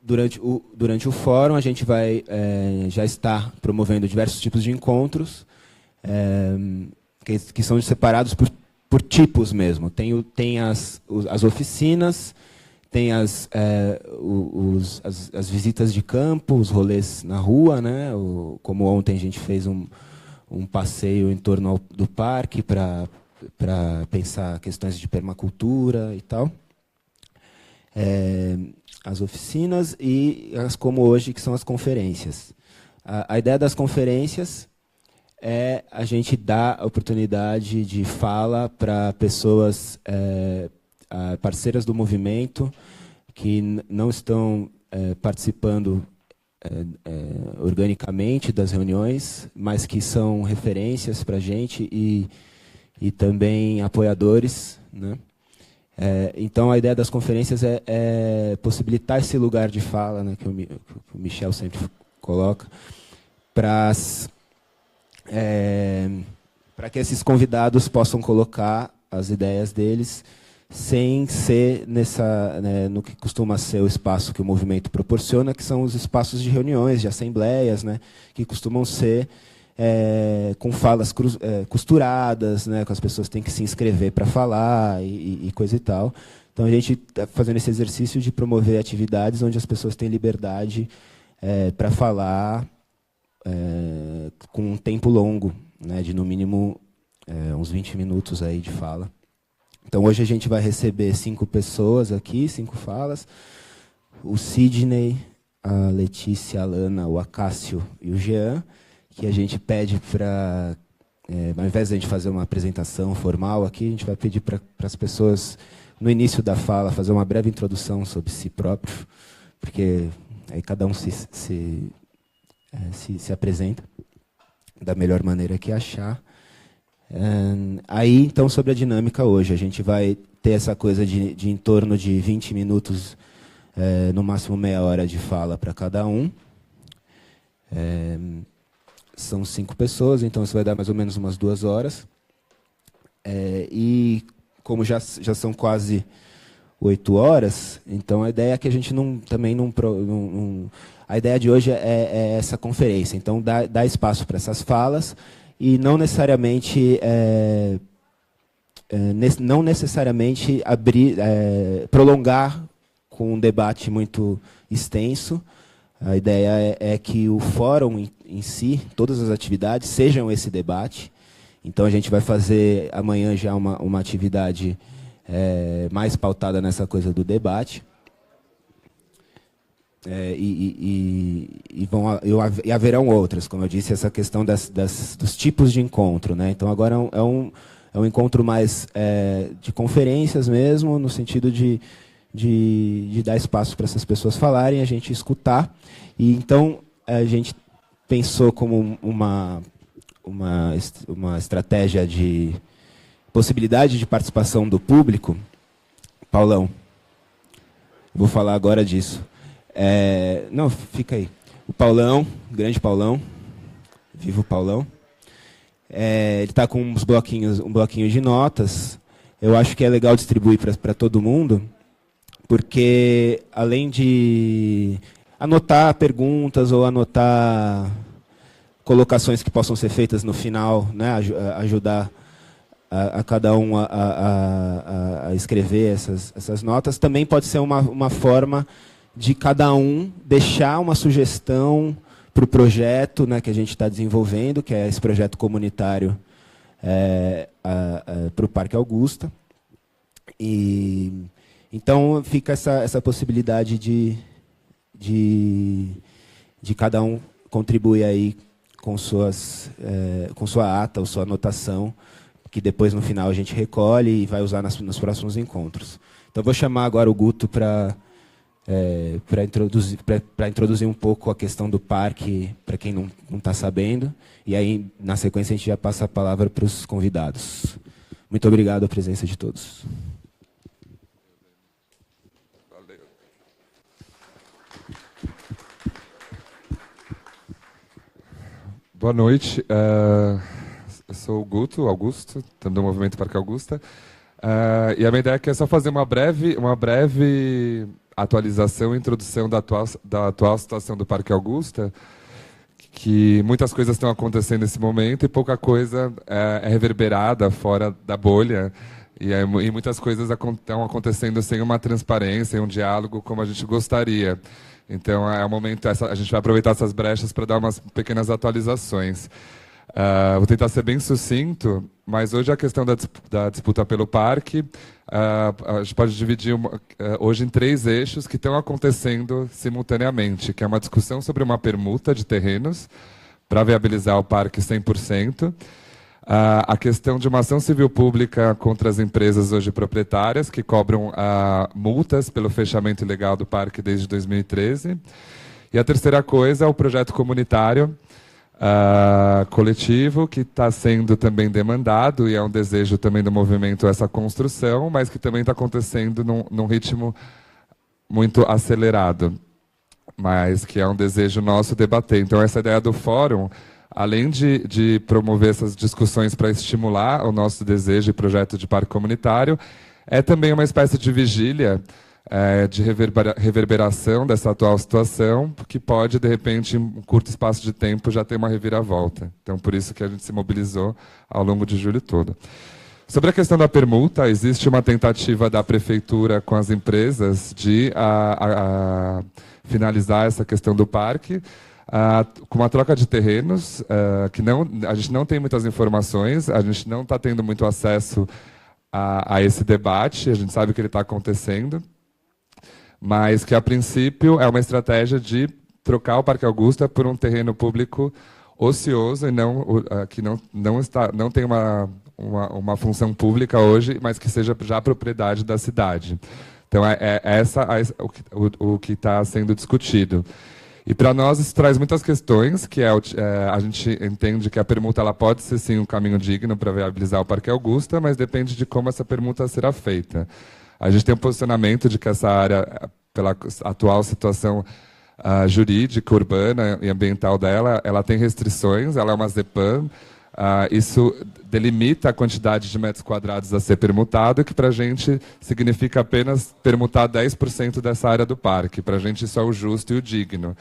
Durante o fórum, a gente vai já estar promovendo diversos tipos de encontros, que são separados por tipos mesmo. Tem as oficinas, tem as visitas de campo, os rolês na rua, né? Como ontem a gente fez um passeio em torno do parque para pensar questões de permacultura e tal. As oficinas e as como hoje, que são as conferências. A ideia das conferências é a gente dar a oportunidade de fala para pessoas parceiras do movimento que não estão participando organicamente das reuniões, mas que são referências para a gente e também apoiadores, né? Então, a ideia das conferências é possibilitar esse lugar de fala, né, que o Michel sempre coloca, para que esses convidados possam colocar as ideias deles sem ser no que costuma ser o espaço que o movimento proporciona, que são os espaços de reuniões, de assembleias, né, que costumam ser com falas costuradas, né, que as pessoas têm que se inscrever para falar e coisa e tal. Então, a gente está fazendo esse exercício de promover atividades onde as pessoas têm liberdade para falar com um tempo longo, né, de no mínimo uns 20 minutos aí de fala. Então, hoje a gente vai receber 5 pessoas aqui, 5 falas. O Sidney, a Letícia, a Lana, o Acácio e o Jean, que a gente pede para, ao invés de a gente fazer uma apresentação formal aqui, a gente vai pedir para as pessoas, no início da fala, fazer uma breve introdução sobre si próprio, porque aí cada um se apresenta da melhor maneira que achar. Aí, então, sobre a dinâmica hoje, a gente vai ter essa coisa de em torno de 20 minutos, no máximo meia hora de fala para cada um. São 5 pessoas, então isso vai dar mais ou menos umas 2 horas. E como já são quase 8 horas, então a ideia é que a gente a ideia de hoje é essa conferência. Então, dá espaço para essas falas e não necessariamente prolongar com um debate muito extenso. A ideia é que o fórum em si, todas as atividades, sejam esse debate. Então, a gente vai fazer amanhã já uma atividade mais pautada nessa coisa do debate. E haverão outras, como eu disse, essa questão dos tipos de encontro, né? Então, agora é um encontro mais de conferências mesmo, no sentido de dar espaço para essas pessoas falarem, a gente escutar. E então a gente pensou como uma estratégia de possibilidade de participação do público. Paulão, vou falar agora disso. Não, fica aí. O Paulão, grande Paulão, viva o Paulão. Ele está com um bloquinho de notas. Eu acho que é legal distribuir para todo mundo, porque além de anotar perguntas ou anotar colocações que possam ser feitas no final, né, ajudar a cada um a escrever essas notas, também pode ser uma forma de cada um deixar uma sugestão para o projeto, né, que a gente está desenvolvendo, que é esse projeto comunitário para o Parque Augusta. E então fica essa possibilidade de cada um contribuir aí com sua ata ou sua anotação, que depois no final a gente recolhe e vai usar nos próximos encontros. Então vou chamar agora o Guto para introduzir um pouco a questão do parque, para quem não está sabendo, e aí, na sequência, a gente já passa a palavra para os convidados. Muito obrigado a presença de todos. Valeu. Boa noite. Eu sou o Guto Augusto, do Movimento Parque Augusta. E a minha ideia aqui é só fazer uma breve atualização e introdução da atual situação do Parque Augusta, que muitas coisas estão acontecendo nesse momento e pouca coisa é reverberada fora da bolha. E muitas coisas estão acontecendo sem uma transparência e um diálogo como a gente gostaria. Então, é o momento, a gente vai aproveitar essas brechas para dar umas pequenas atualizações. Vou tentar ser bem sucinto, mas hoje a questão da disputa pelo parque, a gente pode dividir hoje em 3 eixos que estão acontecendo simultaneamente, que é uma discussão sobre uma permuta de terrenos para viabilizar o parque 100%, a questão de uma ação civil pública contra as empresas hoje proprietárias, que cobram multas pelo fechamento ilegal do parque desde 2013. E a terceira coisa é o projeto comunitário coletivo, que está sendo também demandado, e é um desejo também do movimento essa construção, mas que também está acontecendo num ritmo muito acelerado, mas que é um desejo nosso debater. Então, essa ideia do fórum, além de promover essas discussões para estimular o nosso desejo e projeto de parque comunitário, é também uma espécie de vigília de reverberação dessa atual situação, que pode, de repente, em um curto espaço de tempo, já ter uma reviravolta. Então, por isso que a gente se mobilizou ao longo de julho todo. Sobre a questão da permuta, existe uma tentativa da prefeitura com as empresas de finalizar essa questão do parque, com uma troca de terrenos, que a gente não tem muitas informações, a gente não está tendo muito acesso a esse debate, a gente sabe que ele está acontecendo, mas que, a princípio, é uma estratégia de trocar o Parque Augusta por um terreno público ocioso e que não tem uma função pública hoje, mas que seja já propriedade da cidade. Então, o que está sendo discutido. E para nós isso traz muitas questões, que a gente entende que a permuta ela pode ser sim um caminho digno para viabilizar o Parque Augusta, mas depende de como essa permuta será feita. A gente tem um posicionamento de que essa área, pela atual situação jurídica, urbana e ambiental dela, ela tem restrições, ela é uma ZEPAM, isso delimita a quantidade de metros quadrados a ser permutado, que para a gente significa apenas permutar 10% dessa área do parque. Para a gente isso é o justo e o digno.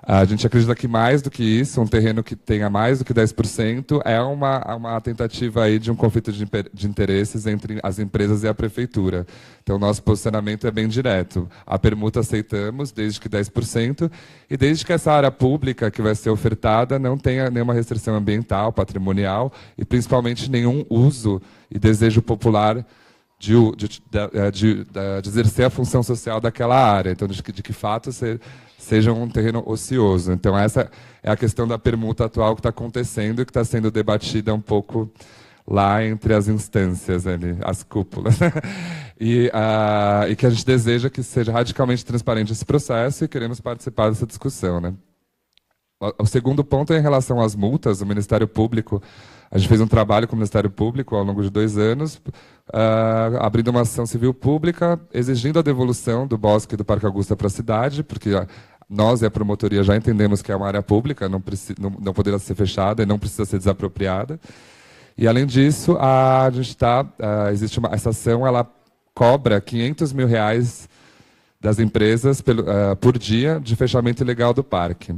A gente acredita que mais do que isso, um terreno que tenha mais do que 10%, é uma tentativa aí de um conflito de interesses entre as empresas e a prefeitura. Então, nosso posicionamento é bem direto. A permuta aceitamos, desde que 10%, e desde que essa área pública que vai ser ofertada não tenha nenhuma restrição ambiental, patrimonial, e principalmente nenhum uso e desejo popular de exercer a função social daquela área. Então, de que fato seja um terreno ocioso. Então, essa é a questão da permuta atual que está acontecendo e que está sendo debatida um pouco lá entre as instâncias, ali, as cúpulas. E que a gente deseja que seja radicalmente transparente esse processo e queremos participar dessa discussão, né? O segundo ponto é em relação às multas. O Ministério Público, a gente fez um trabalho com o Ministério Público ao longo de 2 anos, abrindo uma ação civil pública, exigindo a devolução do bosque do Parque Augusta para a cidade, porque nós e a promotoria já entendemos que é uma área pública, não poderá ser fechada e não precisa ser desapropriada. E, além disso, essa ação ela cobra R$500 mil das empresas por dia de fechamento ilegal do parque.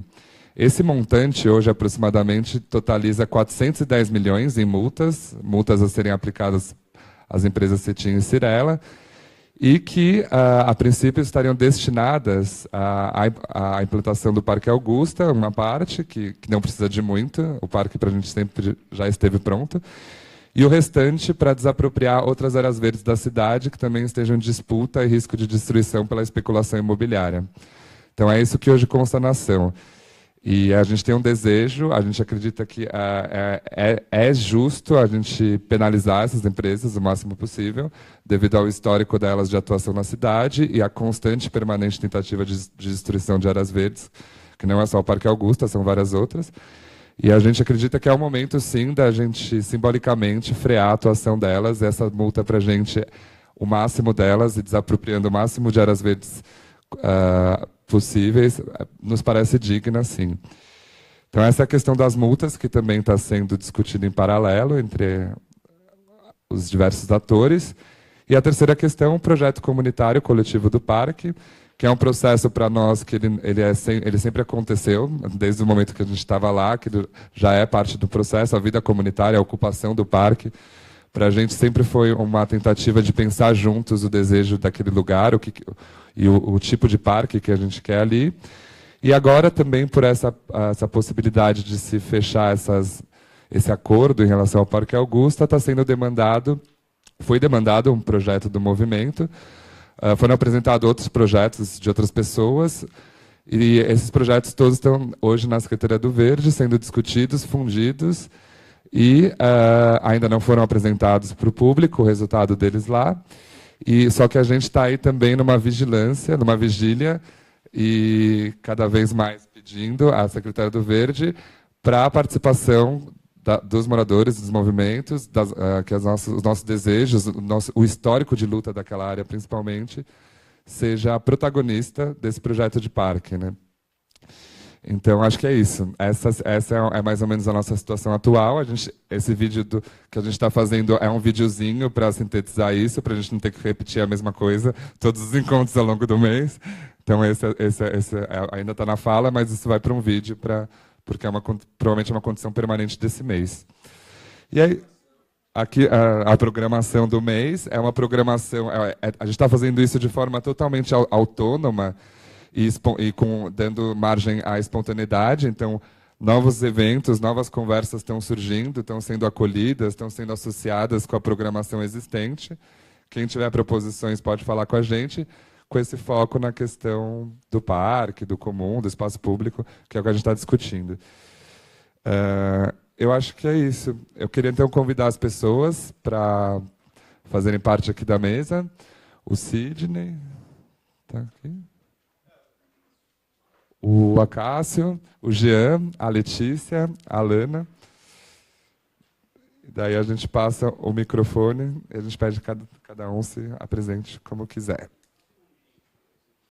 Esse montante, hoje, aproximadamente, totaliza 410 milhões em multas a serem aplicadas às empresas Cetim e Cirela, e que, a princípio, estariam destinadas à implantação do Parque Augusta, uma parte, que não precisa de muito, o parque para a gente sempre já esteve pronto, e o restante para desapropriar outras áreas verdes da cidade que também estejam em disputa e risco de destruição pela especulação imobiliária. Então, é isso que hoje consta na ação. E a gente tem um desejo, a gente acredita que é justo a gente penalizar essas empresas o máximo possível, devido ao histórico delas de atuação na cidade e a constante e permanente tentativa de destruição de áreas verdes, que não é só o Parque Augusta, são várias outras. E a gente acredita que é o momento, sim, da gente simbolicamente frear a atuação delas, essa multa para a gente, o máximo delas, e desapropriando o máximo de áreas verdes possíveis, nos parece digna, sim. Então, essa é a questão das multas, que também está sendo discutida em paralelo entre os diversos atores. E a terceira questão, o projeto comunitário coletivo do parque, que é um processo para nós que ele sempre aconteceu, desde o momento que a gente estava lá, que já é parte do processo, a vida comunitária, a ocupação do parque. Para a gente sempre foi uma tentativa de pensar juntos o desejo daquele lugar o tipo de parque que a gente quer ali. E agora também por essa possibilidade de se fechar esse acordo em relação ao Parque Augusta, foi demandado um projeto do movimento. Foram apresentados outros projetos de outras pessoas, e esses projetos todos estão hoje na Secretaria do Verde, sendo discutidos, fundidos, e ainda não foram apresentados para o público, o resultado deles lá. Só que a gente está aí também numa vigilância, numa vigília, e cada vez mais pedindo à Secretaria do Verde para a participação dos moradores, dos movimentos, que os nossos desejos, o histórico de luta daquela área, principalmente, seja a protagonista desse projeto de parque, né? Então, acho que é isso. Essa é mais ou menos a nossa situação atual. Esse vídeo que a gente está fazendo é um videozinho para sintetizar isso, para a gente não ter que repetir a mesma coisa todos os encontros ao longo do mês. Então, esse ainda está na fala, mas isso vai para um vídeo porque provavelmente é uma condição permanente desse mês. E aí, aqui a programação do mês é uma programação. A gente está fazendo isso de forma totalmente autônoma e dando margem à espontaneidade. Então, novos eventos, novas conversas estão surgindo, estão sendo acolhidas, estão sendo associadas com a programação existente. Quem tiver proposições pode falar com a gente, com esse foco na questão do parque, do comum, do espaço público, que é o que a gente está discutindo. Eu acho que é isso. Eu queria, então, convidar as pessoas para fazerem parte aqui da mesa. O Sidney está aqui. O Acácio, o Jean, a Letícia, a Alana. Daí a gente passa o microfone e a gente pede que cada um se apresente como quiser.